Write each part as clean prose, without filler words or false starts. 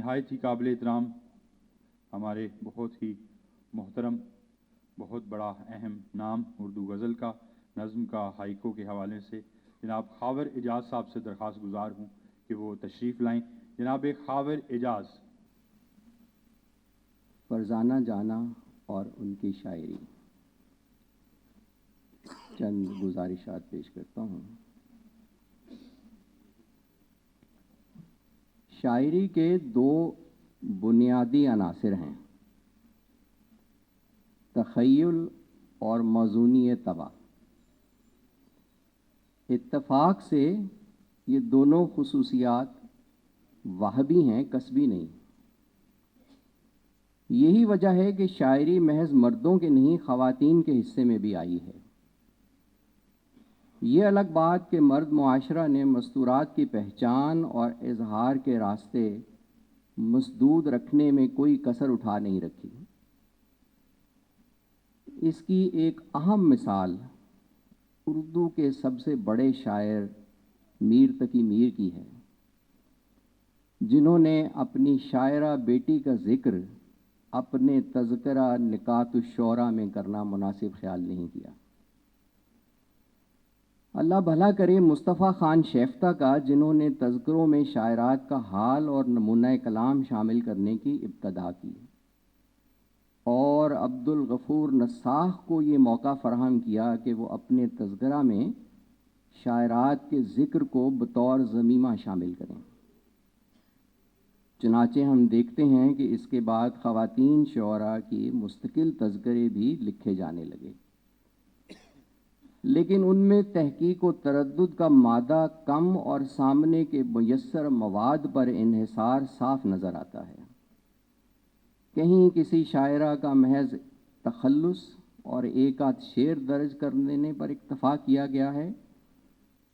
نہایت ہی قابل احترام ہمارے بہت ہی محترم، بہت بڑا اہم نام اردو غزل کا، نظم کا، ہائیکو کے حوالے سے جناب خاور اعجاز صاحب سے درخواست گزار ہوں کہ وہ تشریف لائیں۔ جناب خاور اعجاز۔ فرزانہ جانا اور ان کی شاعری، چند گزارشات پیش کرتا ہوں۔ شاعری کے دو بنیادی عناصر ہیں، تخیل اور موزونی طبع۔ اتفاق سے یہ دونوں خصوصیات وہبی ہیں، کسبی نہیں۔ یہی وجہ ہے کہ شاعری محض مردوں کے نہیں، خواتین کے حصے میں بھی آئی ہے۔ یہ الگ بات کہ مرد معاشرہ نے مستورات کی پہچان اور اظہار کے راستے مسدود رکھنے میں کوئی کسر اٹھا نہیں رکھی۔ اس کی ایک اہم مثال اردو کے سب سے بڑے شاعر میر تقی میر کی ہے، جنہوں نے اپنی شاعرہ بیٹی کا ذکر اپنے تذکرہ نکات الشعراء میں کرنا مناسب خیال نہیں کیا۔ اللہ بھلا کرے مصطفیٰ خان شیفتہ کا، جنہوں نے تذکروں میں شاعرات کا حال اور نمونہ کلام شامل کرنے کی ابتدا کی، اور عبد الغفور نساخ کو یہ موقع فراہم کیا کہ وہ اپنے تذکرہ میں شاعرات کے ذکر کو بطور ضمیمہ شامل کریں۔ چنانچہ ہم دیکھتے ہیں کہ اس کے بعد خواتین شعراء کی مستقل تذکرے بھی لکھے جانے لگے، لیکن ان میں تحقیق و تردد کا مادہ کم اور سامنے کے میسر مواد پر انحصار صاف نظر آتا ہے۔ کہیں کسی شاعرہ کا محض تخلص اور ایک آدھ شعر درج کر دینے پر اکتفا کیا گیا ہے،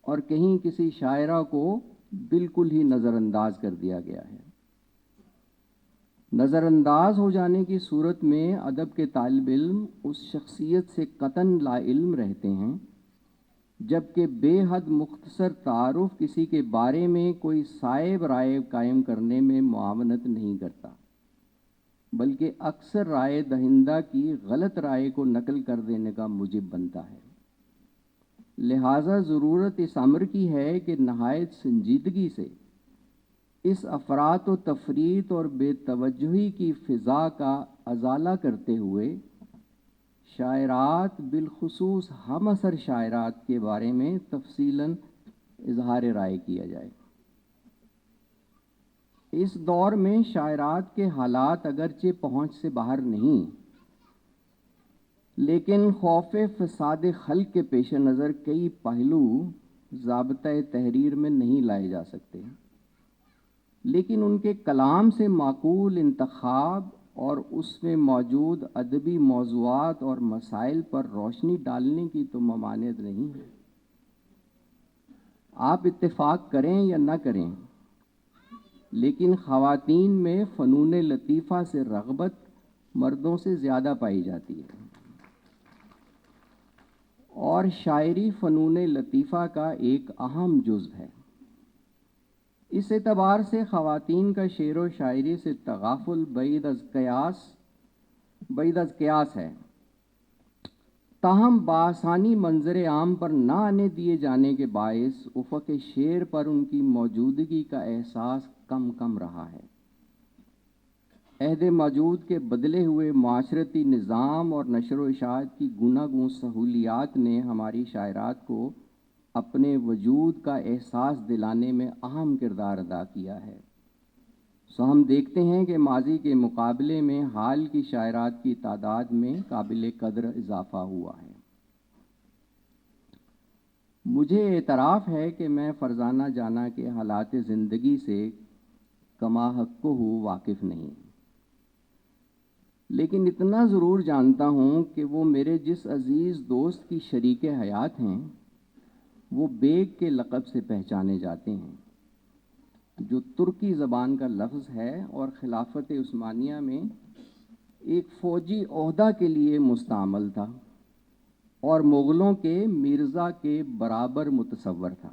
اور کہیں کسی شاعرہ کو بالکل ہی نظر انداز کر دیا گیا ہے۔ نظر انداز ہو جانے کی صورت میں ادب کے طالب علم اس شخصیت سے قطعاً لا علم رہتے ہیں، جبکہ بے حد مختصر تعارف کسی کے بارے میں کوئی صائب رائے قائم کرنے میں معاونت نہیں کرتا، بلکہ اکثر رائے دہندہ کی غلط رائے کو نقل کر دینے کا موجب بنتا ہے۔ لہٰذا ضرورت اس امر کی ہے کہ نہایت سنجیدگی سے اس افراط و تفریط اور بے توجہی کی فضا کا ازالہ کرتے ہوئے شاعرات، بالخصوص ہم عصر شاعرات کے بارے میں تفصیلاً اظہار رائے کیا جائے۔ اس دور میں شاعرات کے حالات اگرچہ پہنچ سے باہر نہیں، لیکن خوف فساد خلق کے پیش نظر کئی پہلو ضابطۂ تحریر میں نہیں لائے جا سکتے، لیکن ان کے کلام سے معقول انتخاب اور اس میں موجود ادبی موضوعات اور مسائل پر روشنی ڈالنے کی تو ممانعت نہیں ہے۔ آپ اتفاق کریں یا نہ کریں، لیکن خواتین میں فنون لطیفہ سے رغبت مردوں سے زیادہ پائی جاتی ہے، اور شاعری فنون لطیفہ کا ایک اہم جزو ہے۔ اس اعتبار سے خواتین کا شعر و شاعری سے تغافل بعید از قیاس ہے، تاہم بآسانی منظر عام پر نہ آنے دیے جانے کے باعث افق شعر پر ان کی موجودگی کا احساس کم کم رہا ہے۔ عہد موجود کے بدلے ہوئے معاشرتی نظام اور نشر و اشاعت کی گوناگون سہولیات نے ہماری شاعرات کو اپنے وجود کا احساس دلانے میں اہم کردار ادا کیا ہے۔ سو ہم دیکھتے ہیں کہ ماضی کے مقابلے میں حال کی شاعرات کی تعداد میں قابل قدر اضافہ ہوا ہے۔ مجھے اعتراف ہے کہ میں فرزانہ جانا کے حالات زندگی سے کما حق واقف نہیں، لیکن اتنا ضرور جانتا ہوں کہ وہ میرے جس عزیز دوست کی شریک حیات ہیں، وہ بیگ کے لقب سے پہچانے جاتے ہیں، جو ترکی زبان کا لفظ ہے اور خلافت عثمانیہ میں ایک فوجی عہدہ کے لیے مستعمل تھا اور مغلوں کے مرزا کے برابر متصور تھا۔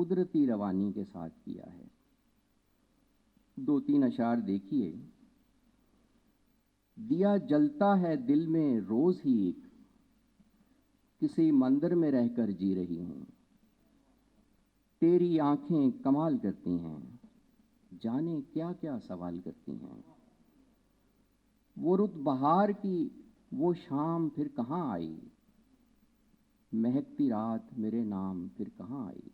قدرتی روانی کے ساتھ کیا ہے۔ 2-3 اشعار دیکھیے۔ دیا جلتا ہے دل میں روز ہی ایک، کسی مندر میں رہ کر جی رہی ہوں، تیری آنکھیں کمال کرتی ہیں، جانے کیا کیا سوال کرتی ہیں۔ وہ رت بہار کی وہ شام پھر کہاں آئی، مہکتی رات میرے نام پھر کہاں آئی۔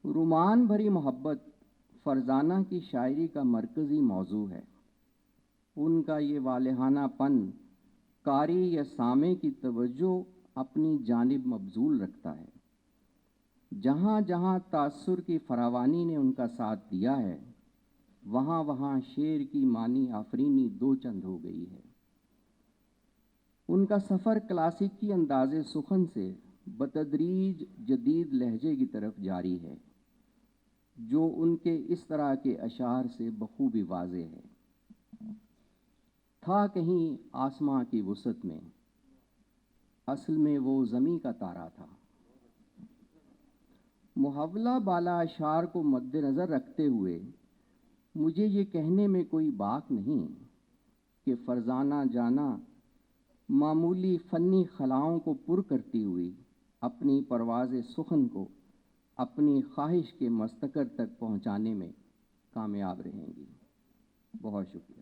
رومان بھری محبت فرزانہ کی شاعری کا مرکزی موضوع ہے۔ ان کا یہ والہانہ پن قاری یا سامع کی توجہ اپنی جانب مبذول رکھتا ہے۔ جہاں جہاں تاثر کی فراوانی نے ان کا ساتھ دیا ہے، وہاں وہاں شعر کی معنی آفرینی دو چند ہو گئی ہے۔ ان کا سفر کلاسیکی انداز سخن سے بتدریج جدید لہجے کی طرف جاری ہے، جو ان کے اس طرح کے اشعار سے بخوبی واضح ہے۔ تھا کہیں آسماں کی وسعت میں، اصل میں وہ زمیں کا تارا تھا۔ محاولہ بالا اشعار کو مد نظر رکھتے ہوئے مجھے یہ کہنے میں کوئی باک نہیں کہ فرزانہ جانا معمولی فنی خلاؤں کو پر کرتی ہوئی اپنی پرواز سخن کو اپنی خواہش کے مستقر تک پہنچانے میں کامیاب رہیں گی۔ بہت شکریہ۔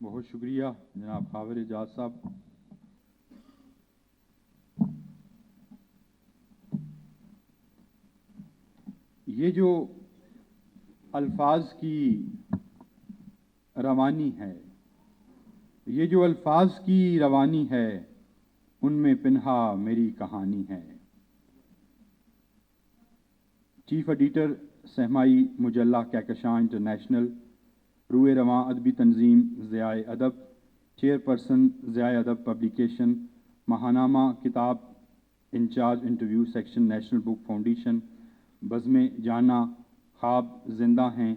بہت شکریہ جناب خاور اعجاز صاحب۔ یہ جو الفاظ کی روانی ہے، یہ جو الفاظ کی روانی ہے، ان میں پنہا میری کہانی ہے۔ چیف ایڈیٹر سہمائی مجلہ کہکشاں انٹرنیشنل، روئے رواں ادبی تنظیم ضیاء ادب، چیئرپرسن ضیاء ادب پبلیکیشن، ماہنامہ کتاب انچارج انٹرویو سیکشن نیشنل بک فاؤنڈیشن، بزم جانا خواب زندہ ہیں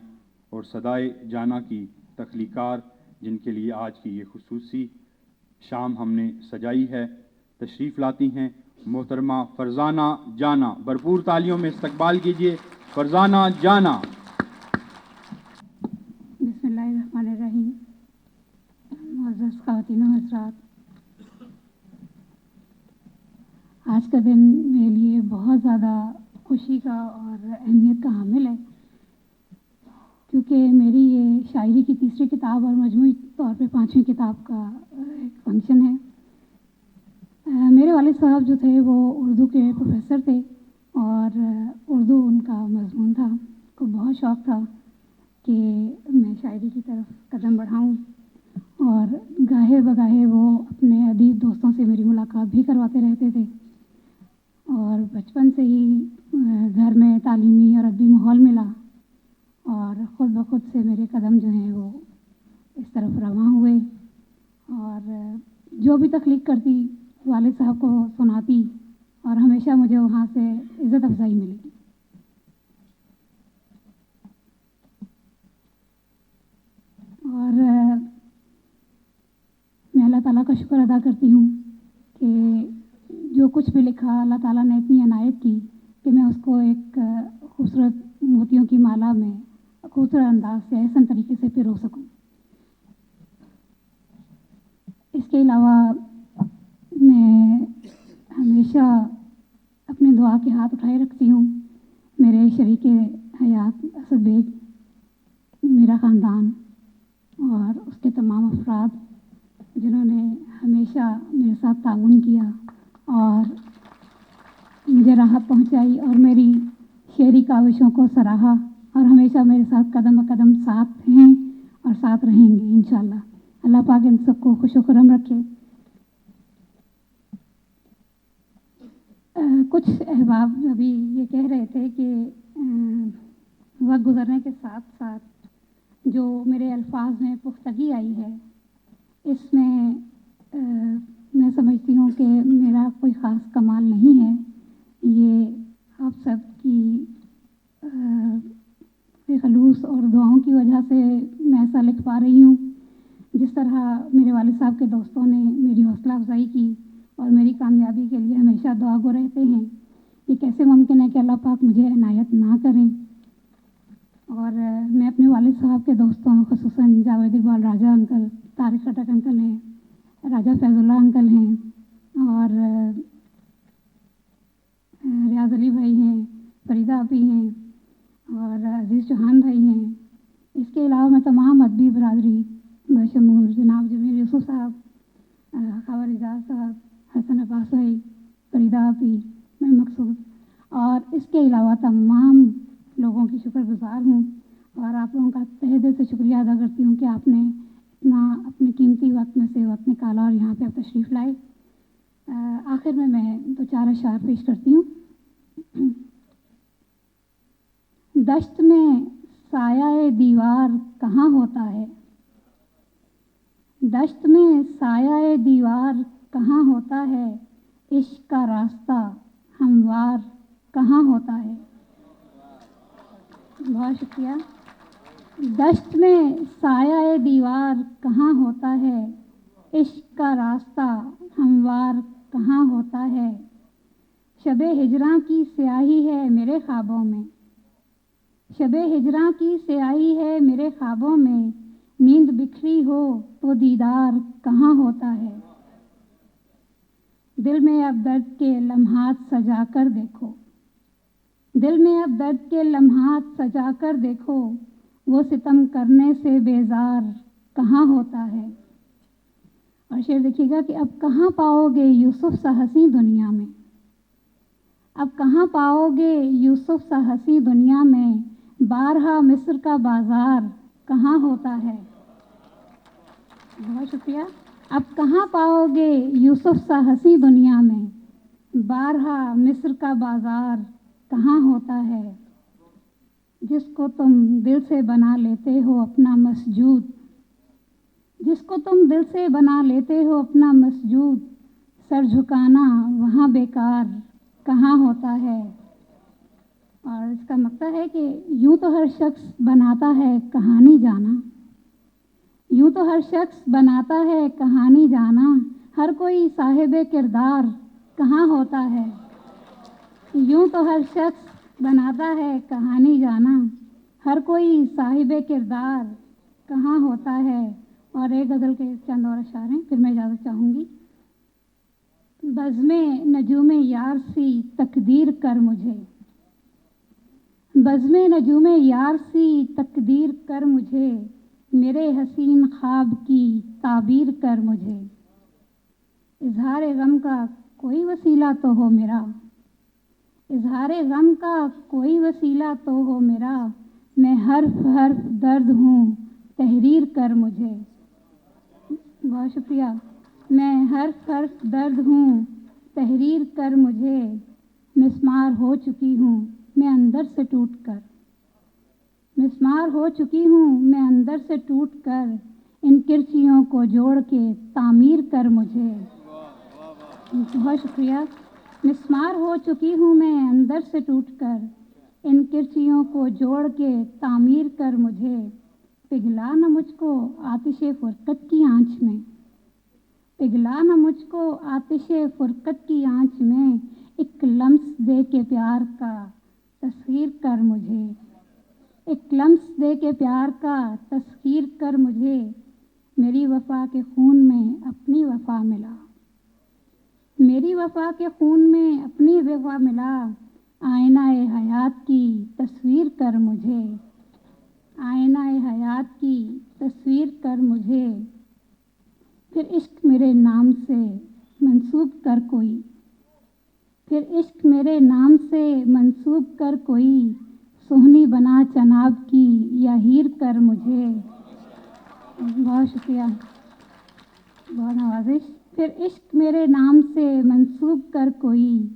اور صدائے جانا کی تخلیقار، جن کے لیے آج کی یہ خصوصی شام ہم نے سجائی ہے، تشریف لاتی ہیں محترمہ فرزانہ جانا۔ بھرپور تالیوں میں استقبال کیجیے فرزانہ جانا۔ بسم اللہ الرحمن الرحیم۔ معزز خواتین و حضرات، آج کا دن میرے لیے بہت زیادہ خوشی کا اور اہمیت کا حامل ہے، کیونکہ میری یہ شاعری کی تیسری کتاب اور مجموعی طور پہ 5ویں کتاب کا ایک فنکشن ہے۔ میرے والد صاحب جو تھے وہ اردو کے پروفیسر تھے اور اردو ان کا مضمون تھا۔ کو بہت شوق تھا کہ میں شاعری کی طرف قدم بڑھاؤں، اور گاہے بگاہے وہ اپنے ادیب دوستوں سے میری ملاقات بھی کرواتے رہتے تھے، اور بچپن سے ہی گھر میں تعلیمی اور ادبی ماحول ملا، اور خود بخود سے میرے قدم جو ہیں وہ اس طرف رواں ہوئے، اور جو بھی تخلیق کرتی والد صاحب کو سناتی، اور ہمیشہ مجھے وہاں سے عزت افزائی ملی۔ اور میں اللہ تعالیٰ کا شکر ادا کرتی ہوں کہ جو کچھ بھی لکھا اللہ تعالیٰ نے اتنی عنایت کی کہ میں اس کو ایک خوبصورت موتیوں کی مالا میں خوبصورت انداز سے احسن طریقے سے پرو سکوں۔ اس کے علاوہ میں ہمیشہ اپنے دعا کے ہاتھ اٹھائے رکھتی ہوں۔ میرے شریک حیات اسد بیگ، میرا خاندان اور اس کے تمام افراد جنہوں نے ہمیشہ میرے ساتھ تعاون کیا اور مجھے راحت پہنچائی اور میری شعری کاوشوں کو سراہا، اور ہمیشہ میرے ساتھ قدم قدم ساتھ ہیں اور ساتھ رہیں گے انشاءاللہ۔ اللہ پاک ان سب کو خوش و خرم رکھے۔ کچھ احباب ابھی یہ کہہ رہے تھے کہ وقت گزرنے کے ساتھ ساتھ جو میرے الفاظ میں پختگی آئی ہے، اس میں میں سمجھتی ہوں کہ میرا کوئی خاص کمال نہیں ہے، یہ آپ سب کی خلوص اور دعاؤں کی وجہ سے میں ایسا لکھ پا رہی ہوں۔ میرے والد صاحب کے دوستوں نے میری حوصلہ افزائی کی اور میری کامیابی کے لیے ہمیشہ دعا گو رہتے ہیں کہ کیسے ممکن ہے کہ اللہ پاک مجھے عنایت نہ کریں. اور میں اپنے والد صاحب کے دوستوں خصوصاً جاوید اقبال راجہ انکل، طارق خٹک انکل ہیں، راجہ فیض اللہ انکل ہیں اور ریاض علی بھائی ہیں، فریدہ آپی ہیں اور عزیز چوہان بھائی ہیں. اس کے علاوہ میں تمام ادبی برادری بشمول جناب جمیل یوسف صاحب، خاور اعجاز صاحب، حسن عباس بھائی، فریدہ آپی، میں مقصود اور اس کے علاوہ تمام لوگوں کی شکر گزار ہوں اور آپ لوگوں کا تہہ دل سے شکریہ ادا کرتی ہوں کہ آپ نے اتنا اپنے قیمتی وقت میں سے وقت نکالا اور یہاں پہ آپ تشریف لائے. آخر میں 2-4 اشعار پیش کرتی ہوں. دشت میں سایہ دیوار کہاں ہوتا ہے، دشت میں سایہ دیوار کہاں ہوتا ہے، عشق کا راستہ ہموار کہاں ہوتا ہے. بہت شکریہ. دشت میں سایہ دیوار کہاں ہوتا ہے، عشق کا راستہ ہموار کہاں ہوتا ہے. شب ہجراں کی سیاہی ہے میرے خوابوں میں، شب ہجراں کی سیاہی ہے میرے خوابوں میں، نیند بکھری ہو تو دیدار کہاں ہوتا ہے. دل میں اب درد کے لمحات سجا کر دیکھو، دل میں اب درد کے لمحات سجا کر دیکھو، وہ ستم کرنے سے بیزار کہاں ہوتا ہے. اور شعر دیکھیے گا کہ اب کہاں پاؤ گے یوسف سا ہنسی دنیا میں، اب کہاں پاؤ گے یوسف سا ہنسی دنیا میں، بارہا مصر کا بازار کہاں ہوتا ہے. بہت شکریہ. اب کہاں پاؤ گے یوسف سا ہنسی دنیا میں، بارہا مصر کا بازار کہاں ہوتا ہے. جس کو تم دل سے بنا لیتے ہو اپنا مسجود، جس کو تم دل سے بنا لیتے ہو اپنا مسجود، سر جھکانا وہاں بیکار کہاں ہوتا ہے. اور اس کا مطلب ہے کہ یوں تو ہر شخص بناتا ہے کہانی جانا، یوں تو ہر شخص بناتا ہے کہانی جانا، ہر کوئی صاحب کردار کہاں ہوتا ہے. یوں تو ہر شخص بناتا ہے کہانی جانا، ہر کوئی صاحب کردار کہاں ہوتا ہے. اور ایک غزل کے چند اور اشعار ہیں پھر میں اجازت چاہوں گی. بزم نجوم یار سی تقدیر کر مجھے، بزم نجوم یار سی تقدیر کر مجھے، میرے حسین خواب کی تعبیر کر مجھے. اظہار غم کا کوئی وسیلہ تو ہو میرا، اظہار غم کا کوئی وسیلہ تو ہو میرا، میں حرف حرف درد ہوں تحریر کر مجھے. بہت شکریہ. میں حرف حرف درد ہوں تحریر کر مجھے، مسمار ہو چکی ہوں میں اندر سے ٹوٹ کر، مسمار ہو چکی ہوں میں اندر سے ٹوٹ کر، ان کرچیوں کو جوڑ کے تعمیر کر مجھے. بہت شکریہ. مسمار ہو چکی ہوں میں اندر سے ٹوٹ کر، ان کرچیوں کو جوڑ کے تعمیر کر مجھے. پگھلا نہ مجھ کو آتش فرقت کی آنچ میں، پگھلا نہ مجھ کو آتش فرقت کی آنچ میں، ایک لمس دے کے پیار کا تسخیر کر مجھے، ایک لمس دے کے پیار کا تسخیر کر مجھے. میری وفا کے خون میں اپنی وفا ملا، میری وفا کے خون میں اپنی وفا ملا، آئینہ حیات کی تصویر کر مجھے، آئینہ حیات کی تصویر کر مجھے. پھر عشق میرے نام سے منسوب کر کوئی، پھر عشق میرے نام سے منسوب کر کوئی، سہنی بنا چناب کی یا ہیر کر مجھے. بہت شکریہ، بہت نوازش. پھر عشق میرے نام سے منسوب کر کوئی،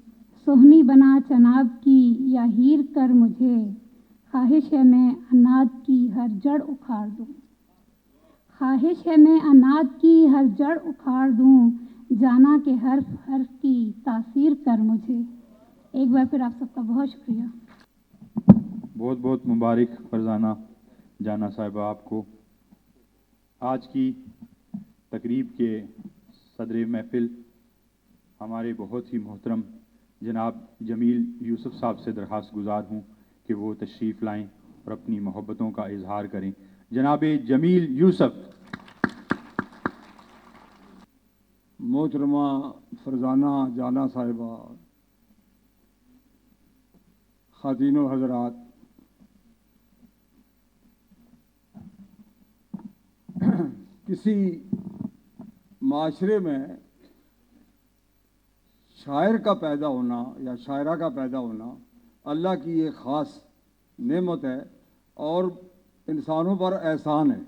سہنی بنا چناب کی یا ہیر کر مجھے. خواہش ہے میں اناد کی ہر جڑ اکھاڑ دوں، خواہش ہے میں اناد کی ہر جڑ اکھاڑ دوں، جانا کہ حرف حرف کی تاثیر کر مجھے. ایک بار پھر آپ سب کا بہت شکریہ. بہت بہت مبارک فرزانہ جانا صاحبہ آپ کو. آج کی تقریب کے صدر محفل ہمارے بہت ہی محترم جناب جمیل یوسف صاحب سے درخواست گزار ہوں کہ وہ تشریف لائیں اور اپنی محبتوں کا اظہار کریں. جناب جمیل یوسف. محترمہ فرزانہ جانا صاحبہ، خواتین و حضرات، کسی معاشرے میں شاعر کا پیدا ہونا یا شاعرہ کا پیدا ہونا اللہ کی ایک خاص نعمت ہے اور انسانوں پر احسان ہے.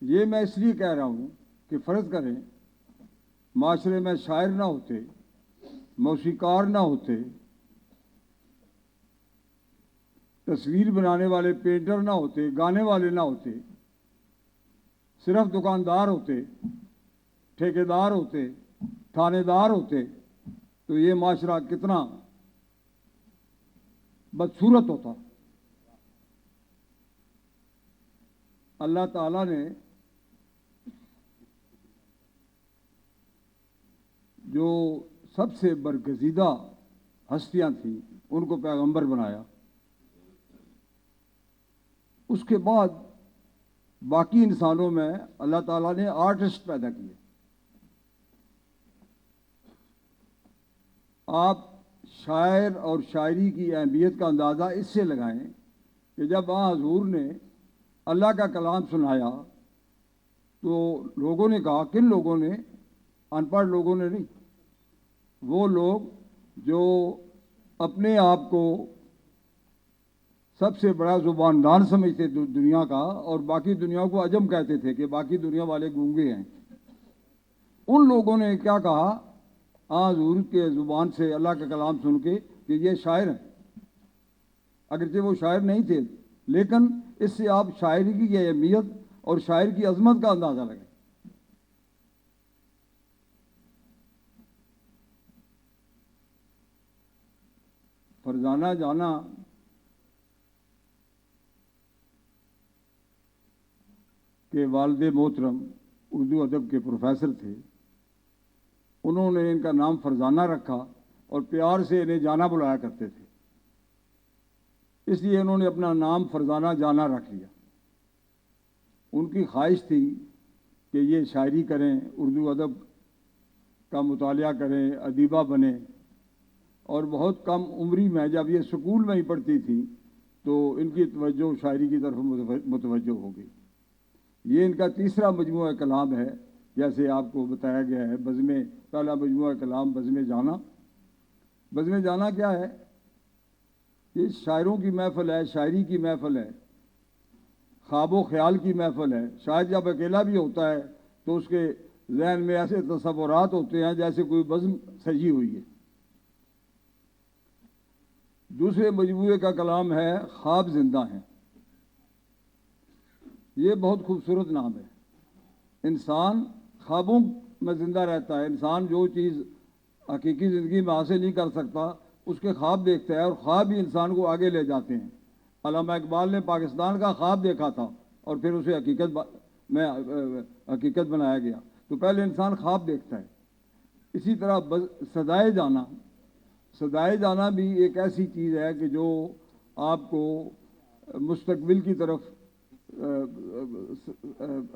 یہ میں اس لیے کہہ رہا ہوں کہ فرض کریں معاشرے میں شاعر نہ ہوتے، موسیقار نہ ہوتے، تصویر بنانے والے پینٹر نہ ہوتے، گانے والے نہ ہوتے، صرف دکاندار ہوتے، ٹھیکیدار ہوتے، تھانے دار ہوتے، تو یہ معاشرہ کتنا بدصورت ہوتا. اللہ تعالیٰ نے جو سب سے برگزیدہ ہستیاں تھیں ان کو پیغمبر بنایا. اس کے بعد باقی انسانوں میں اللہ تعالیٰ نے آرٹسٹ پیدا کیے. آپ شاعر اور شاعری کی اہمیت کا اندازہ اس سے لگائیں کہ جب حضور نے اللہ کا کلام سنایا تو لوگوں نے کہا، کن لوگوں نے؟ ان پڑھ لوگوں نے نہیں، وہ لوگ جو اپنے آپ کو سب سے بڑا زباندان سمجھتے دنیا کا، اور باقی دنیا کو عجم کہتے تھے کہ باقی دنیا والے گونگے ہیں. ان لوگوں نے کیا کہا حضور کے زبان سے اللہ کا کلام سن کے کہ یہ شاعر ہیں. اگرچہ وہ شاعر نہیں تھے، لیکن اس سے آپ شاعری کی یہ اہمیت اور شاعر کی عظمت کا اندازہ لگائیں. فرزانہ جانا کے والد محترم اردو ادب کے پروفیسر تھے. انہوں نے ان کا نام فرزانہ رکھا اور پیار سے انہیں جانا بلایا کرتے تھے، اس لیے انہوں نے اپنا نام فرزانہ جانا رکھ لیا. ان کی خواہش تھی کہ یہ شاعری کریں، اردو ادب کا مطالعہ کریں، ادیبہ بنیں. اور بہت کم عمری میں جب یہ سکول میں ہی پڑھتی تھی تو ان کی توجہ شاعری کی طرف متوجہ ہو گئی. یہ ان کا تیسرا مجموعہ کلام ہے، جیسے آپ کو بتایا گیا ہے. پہلا مجموعہ کلام بزم جانا. بزم جانا کیا ہے؟ یہ شاعروں کی محفل ہے، شاعری کی محفل ہے، خواب و خیال کی محفل ہے. شاعر جب اکیلا بھی ہوتا ہے تو اس کے ذہن میں ایسے تصورات ہوتے ہیں جیسے کوئی بزم سجی ہوئی ہے. دوسرے مجموعے کا کلام ہے خواب زندہ ہیں. یہ بہت خوبصورت نام ہے. انسان خوابوں میں زندہ رہتا ہے. انسان جو چیز حقیقی زندگی میں حاصل نہیں کر سکتا اس کے خواب دیکھتا ہے، اور خواب ہی انسان کو آگے لے جاتے ہیں. علامہ اقبال نے پاکستان کا خواب دیکھا تھا اور پھر اسے حقیقت بنایا گیا. تو پہلے انسان خواب دیکھتا ہے. اسی طرح صدائے جانا بھی ایک ایسی چیز ہے کہ جو آپ کو مستقبل کی طرف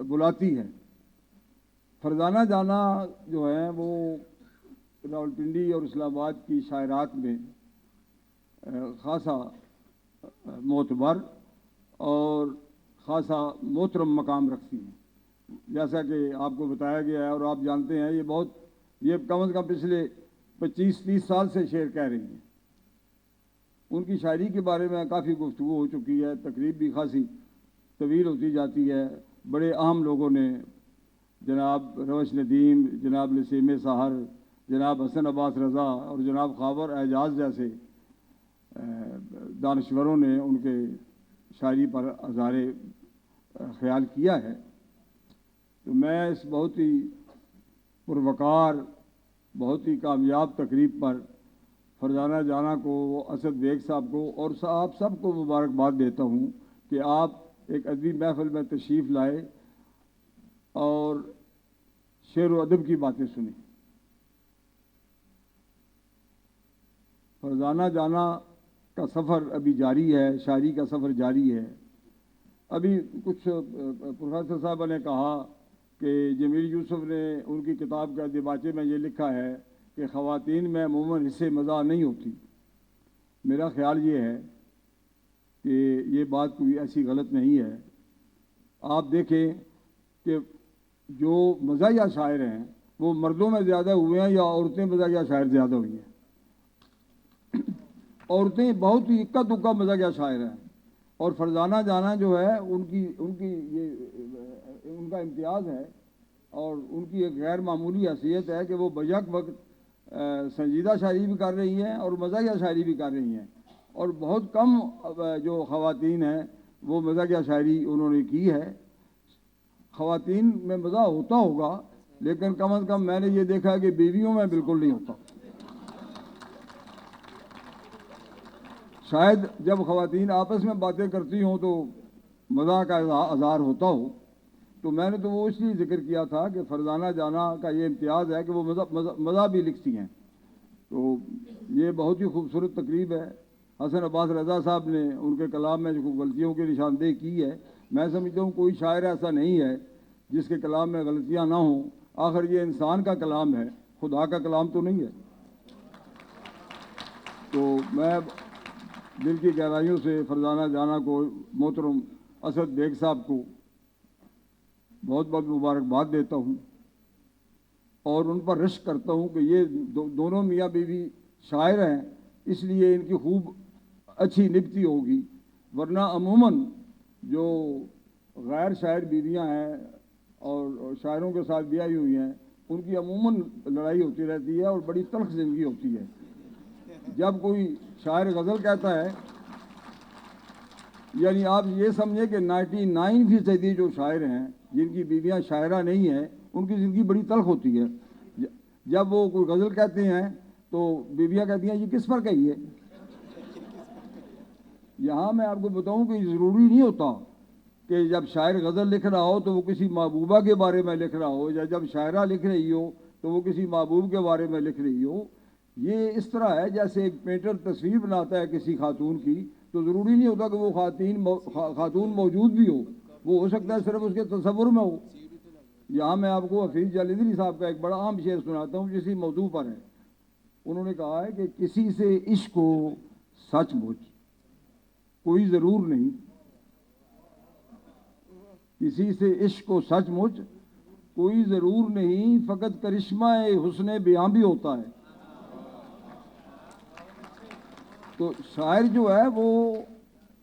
بلاتی ہے. فرزانہ جانا جو ہے وہ راولپنڈی اور اسلام آباد کی شاعرات میں خاصا معتبر اور خاصا محترم مقام رکھتی ہیں. جیسا کہ آپ کو بتایا گیا ہے اور آپ جانتے ہیں، یہ کم از کم پچھلے 25-30 سال سے شعر کہہ رہی ہیں. ان کی شاعری کے بارے میں کافی گفتگو ہو چکی ہے. تقریب بھی خاصی طویل ہوتی جاتی ہے. بڑے اہم لوگوں نے، جناب روش ندیم، جناب نسیم سحر، جناب حسن عباس رضا اور جناب خاور اعجاز جیسے دانشوروں نے ان کے شاعری پر اظہار خیال کیا ہے. تو میں اس بہت ہی پروقار، بہت ہی کامیاب تقریب پر فرزانہ جانا کو، اسد بیگ صاحب کو اور آپ سب کو مبارکباد دیتا ہوں کہ آپ ایک ادبی محفل میں تشریف لائے اور شعر و ادب کی باتیں سنی. فرزانہ جانا کا سفر ابھی جاری ہے, شاعری کا سفر جاری ہے. ابھی کچھ پروفیسر صاحبہ نے کہا کہ جمیل یوسف نے ان کی کتاب کا دیباچے میں یہ لکھا ہے کہ خواتین میں عموماً حصے مزاح نہیں ہوتی. میرا خیال یہ ہے کہ یہ بات کوئی ایسی غلط نہیں ہے. آپ دیکھیں کہ جو مزاحیہ شاعر ہیں وہ مردوں میں زیادہ ہوئے ہیں یا عورتیں مزاحیہ شاعر زیادہ ہوئی ہیں؟ عورتیں بہت ہی اکا دکا مزاحیہ شاعر ہیں, اور فرزانہ جانا جو ہے ان کا امتیاز ہے اور ان کی ایک غیر معمولی حیثیت ہے کہ وہ بیک وقت سنجیدہ شاعری بھی کر رہی ہیں اور مزاحیہ شاعری بھی کر رہی ہیں, اور بہت کم جو خواتین ہیں وہ مزاحیہ شاعری انہوں نے کی ہے. خواتین میں مزاح ہوتا ہوگا لیکن کم از کم میں نے یہ دیکھا کہ بیویوں میں بالکل نہیں ہوتا. شاید جب خواتین آپس میں باتیں کرتی ہوں تو مزاح کا اظہار ہوتا ہو, تو میں نے تو وہ اس لیے ذکر کیا تھا کہ فرزانہ جانا کا یہ امتیاز ہے کہ وہ مزاح بھی لکھتی ہیں. تو یہ بہت ہی خوبصورت تقریب ہے. حسن عباس رضا صاحب نے ان کے کلام میں جو غلطیوں کی نشاندہی کی ہے, میں سمجھتا ہوں کوئی شاعر ایسا نہیں ہے جس کے کلام میں غلطیاں نہ ہوں. آخر یہ انسان کا کلام ہے, خدا کا کلام تو نہیں ہے. تو میں دل کی گہرائیوں سے فرزانہ جانا کو, محترم اسد بیگ صاحب کو بہت بہت مبارکباد دیتا ہوں اور ان پر رشک کرتا ہوں کہ یہ دونوں میاں بیوی شاعر ہیں, اس لیے ان کی خوب اچھی نبتی ہوگی. ورنہ عموماً جو غیر شاعر بیویاں ہیں اور شاعروں کے ساتھ بیاہی ہوئی ہیں ان کی عموماً لڑائی ہوتی رہتی ہے اور بڑی تلخ زندگی ہوتی ہے. جب کوئی شاعر غزل کہتا ہے, یعنی آپ یہ سمجھیں کہ 99% جو شاعر ہیں جن کی بیویاں شاعرہ نہیں ہیں ان کی زندگی بڑی تلخ ہوتی ہے. جب وہ کوئی غزل کہتے ہیں تو بیویاں کہتی ہیں یہ کس پر کہی ہے. یہاں میں آپ کو بتاؤں کہ ضروری نہیں ہوتا کہ جب شاعر غزل لکھ رہا ہو تو وہ کسی محبوبہ کے بارے میں لکھ رہا ہو, یا جب شاعرہ لکھ رہی ہو تو وہ کسی محبوب کے بارے میں لکھ رہی ہو. یہ اس طرح ہے جیسے ایک پینٹر تصویر بناتا ہے کسی خاتون کی, تو ضروری نہیں ہوتا کہ وہ خاتون موجود بھی ہو, وہ ہو سکتا ہے صرف اس کے تصور میں ہو. یہاں میں آپ کو حفیظ جالیدری صاحب کا ایک بڑا عام شعر سناتا ہوں جسی موضوع پر ہے. انہوں نے کہا ہے کہ کسی سے عشق کو سچ مچ کوئی ضرور نہیں, کسی سے عشق کو سچ مچ کوئی ضرور نہیں, فقط کرشمہ حسن بیاں بھی ہوتا ہے. تو شاعر جو ہے وہ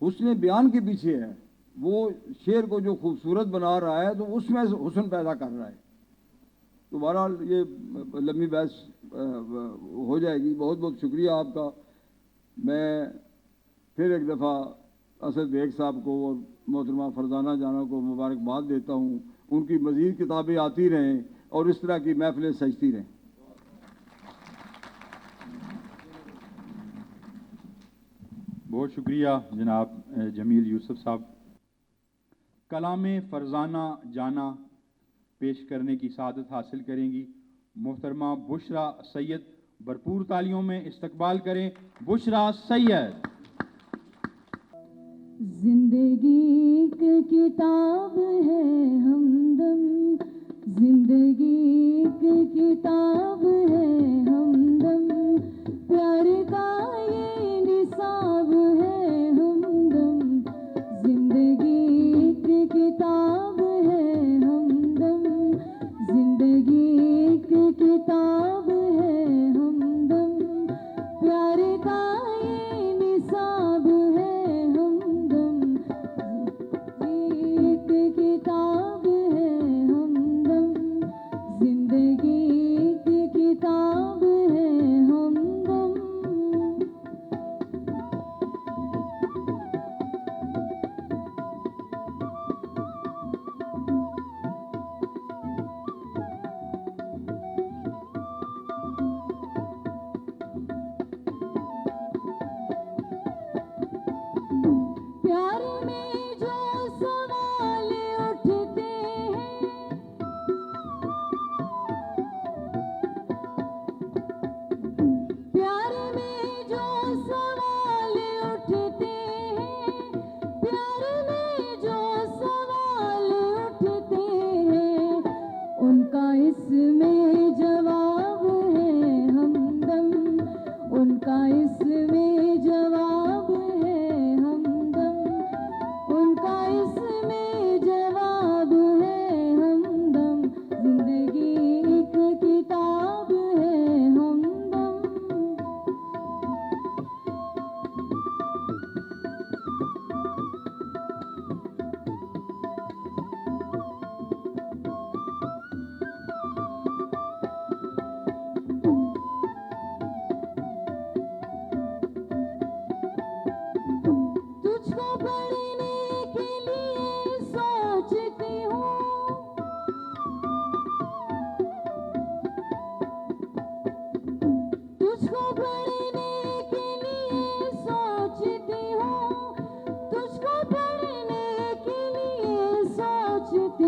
حسن بیان کے پیچھے ہے, وہ شعر کو جو خوبصورت بنا رہا ہے تو اس میں حسن پیدا کر رہا ہے. تو بہرحال یہ لمبی بحث ہو جائے گی. بہت بہت شکریہ آپ کا. میں پھر ایک دفعہ اسد بیگ صاحب کو اور محترمہ فرزانہ جانا کو مبارکباد دیتا ہوں. ان کی مزید کتابیں آتی رہیں اور اس طرح کی محفلیں سجتی رہیں. بہت شکریہ جناب جمیل یوسف صاحب. کلام فرزانہ جانا پیش کرنے کی سعادت حاصل کریں گی محترمہ بشرا سید. بھرپور تالیوں میں استقبال کریں بشرا سید. زندگی کی کتاب ہے ہمدم, زندگی کی کتاب ہے ہمدم, پیار کا یہ نصاب ہے ہمدم, زندگی کی کتاب ہے ہمدم, زندگی کی کتاب ہے ہمدم, پیار کا یہ نصاب ہے ہمدم, ایک کتاب